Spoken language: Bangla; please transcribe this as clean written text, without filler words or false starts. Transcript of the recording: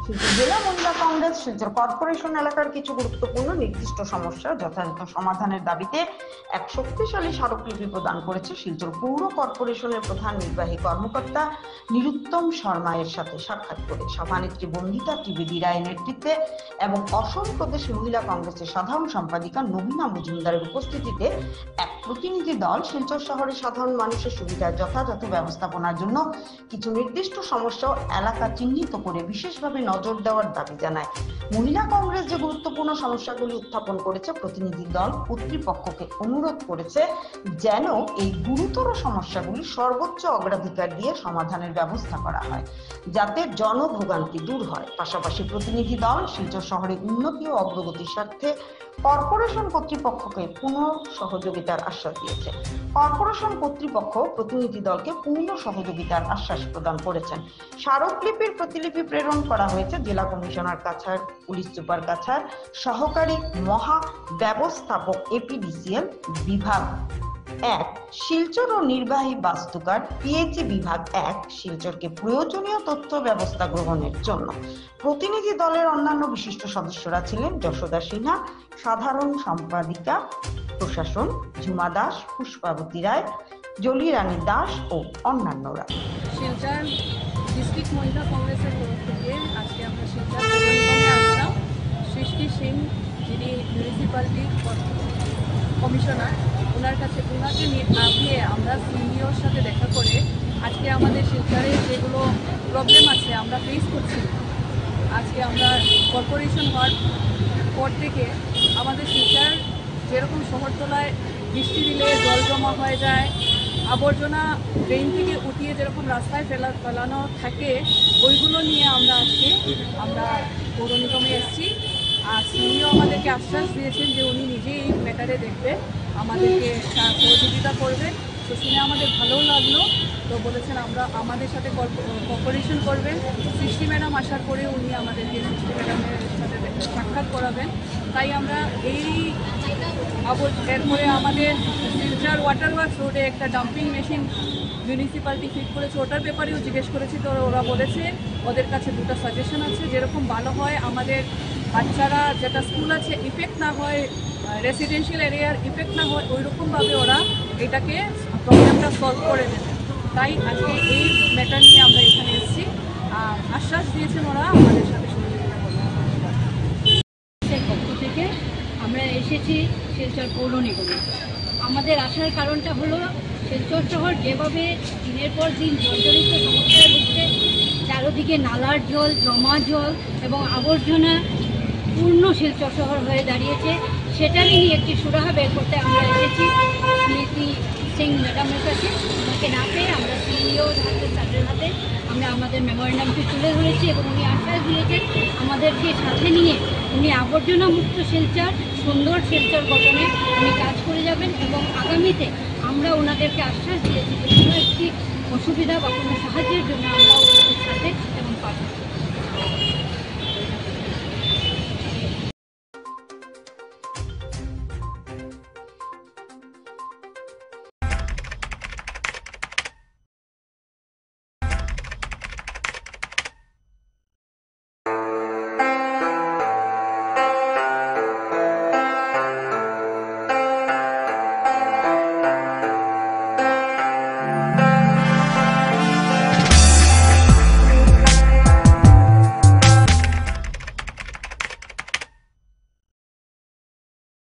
শিলচর জেলা মহিলা কংগ্রেস শিলচর কর্পোরেশন এলাকার কিছু গুরুত্বপূর্ণ নির্দিষ্ট সমস্যা যথাযথ সমাধানের দাবিতে এক শক্তিশালী স্মারকলিপি প্রদান করেছে শিলচর পৌর কর্পোরেশনের প্রধান নির্বাহী কর্মকর্তা নিরুত্তম শর্মা এর সাথে সাক্ষাৎ করে সভানেত্রী বন্দিতা ত্রিবেদী রায়ের নেতৃত্বে এবং অসম প্রদেশ মহিলা কংগ্রেসের সাধারণ সম্পাদিকা নবীনা মজুমদারের উপস্থিতিতে এক প্রতিনিধি দল শিলচর শহরের সাধারণ মানুষের সুবিধার যথাযথ ব্যবস্থাপনার জন্য কিছু নির্দিষ্ট সমস্যা এলাকা চিহ্নিত করে বিশেষভাবে নজর দেওয়ার দাবি জানায়। মহিলা কংগ্রেস যে গুরুত্বপূর্ণ সমস্যাগুলি উত্থাপন করেছে, প্রতিনিধি দল কর্তৃপক্ষকে অনুরোধ করেছে যেন এই গুরুতর সমস্যাগুলি সর্বোচ্চ অগ্রাধিকার দিয়ে সমাধানের ব্যবস্থা করা হয়, যাতে জনভোগান্তি দূর হয়। পাশাপাশি প্রতিনিধি দল শিলচর শহরের উন্নতি ও অগ্রগতির স্বার্থে কর্পোরেশন কর্তৃপক্ষকে পূর্ণ সহযোগিতার আশ্বাস দিয়েছে। কর্পোরেশন কর্তৃপক্ষ প্রতিনিধি দলকে পূর্ণ সহযোগিতার আশ্বাস প্রদান করেছেন। স্মারকলিপির প্রতিলিপি প্রেরণ করা হয়েছে জেলা commissioner Cachar, police super Cachar, সহকারী মহা ব্যবস্থাপক এপিডিসিএল বিভাগ 1 শিলচর ও নির্বাহী বাস্তুকার পিএইচই বিভাগ 1 শিলচরকে প্রয়োজনীয় তথ্য ব্যবস্থা গ্রহণের জন্য। প্রতিনিধি দলের অন্যান্য বিশিষ্ট সদস্যরা ছিলেন যশোদা সিনহা, সাধারণ সম্পাদিকা প্রশাসন ঝুমা দাস, পুষ্পাবতী রায়, জলি রানী দাস ও অন্যান্যরা। শিলচর ডিস্ট্রিক্ট মহিলা কংগ্রেসের তরফ থেকে আজকে আমরা শিলচর পৌরনিগমে আসলাম। সৃষ্টি সিং, যিনি মিউনিসিপ্যালিটির কমিশনার, ওনাকে নিয়ে আমরা সিইওর সাথে দেখা করে আজকে আমাদের শিলচরে যেগুলো প্রবলেম আছে আমরা ফেস করছি, আজকে আমরা কর্পোরেশন হওয়ার পর থেকে আমাদের শিলচর যেরকম শহরতলায় বৃষ্টি দিলে জল জমা হয়ে যায়, আবর্জনা ড্রেন থেকে উঠিয়ে যেরকম রাস্তায় ফেলানো থাকে, ওইগুলো নিয়ে আমরা পৌর নিগমে এসেছি। আর সিইও আমাদেরকে আশ্বাস দিয়েছেন যে উনি নিজেই এই ম্যাটারে দেখবে, আমাদেরকে সহযোগিতা করবেন। তো শুনে আমাদের ভালো লাগলো। তো বলেছেন আমাদের সাথে কোঅপারেশন করবেন। সৃষ্টি ম্যাডাম আসার পরে উনি আমাদেরকে সৃষ্টি ম্যাডামের সাথে সাক্ষাৎ করাবেন। তাই আমরা এরপরে আমাদের শিলচর ওয়াটার ওয়ার্কস রোডে একটা ডাম্পিং মেশিন মিউনিসিপ্যালিটি ফিট করেছে, ওটার ব্যাপারেও জিজ্ঞেস করেছি। তো ওরা বলেছে ওদের কাছে দুটো সাজেশন আছে, যেরকম ভালো হয় আমাদের বাচ্চারা যেটা স্কুল আছে ইফেক্ট না হয়, রেসিডেন্সিয়াল এরিয়ার ইফেক্ট না হয়, ওইরকমভাবে ওরা এটাকে প্রবলেমটা সলভ করে দেবে। তাই আজকে এই ম্যাটার নিয়ে আমরা এখানে এসেছি। আর আশ্বাস দিয়েছেন ওরা আমাদের সাথে সহযোগিতা করবেন। পক্ষ থেকে আমরা এসেছি শিলচর পৌর নিগমে। আমাদের আসার কারণটা হলো শিলচর শহর যেভাবে দিনের পর দিন জর্জরিত সমস্যায় ভুগছে, চারদিকে নালার জল, জমা জল এবং আবর্জনা পূর্ণ শিলচর শহর হয়ে দাঁড়িয়েছে, সেটা নিয়ে একটি সুরাহা বের করতে আমরা এসেছি স্মৃতি সিং ম্যাডামের কাছে। ওনাকে না পেয়ে আমরা সিইওর হাতে, স্যারের হাতে আমরা আমাদের মেমোরেন্ডামটি তুলে ধরেছি এবং উনি আশ্বাস দিয়েছেন আমাদেরকে সাথে নিয়ে উনি আবর্জনা মুক্ত শিলচর, সুন্দর শিলচর গঠনে উনি কাজ করে যাবেন। এবং আগামীতে আমরা ওনাদেরকে আশ্বাস দিয়েছি যে কোনো একটি অসুবিধা বা কোনো সাহায্যের জন্য আমরা ওনাদের সাথে এবং পাশে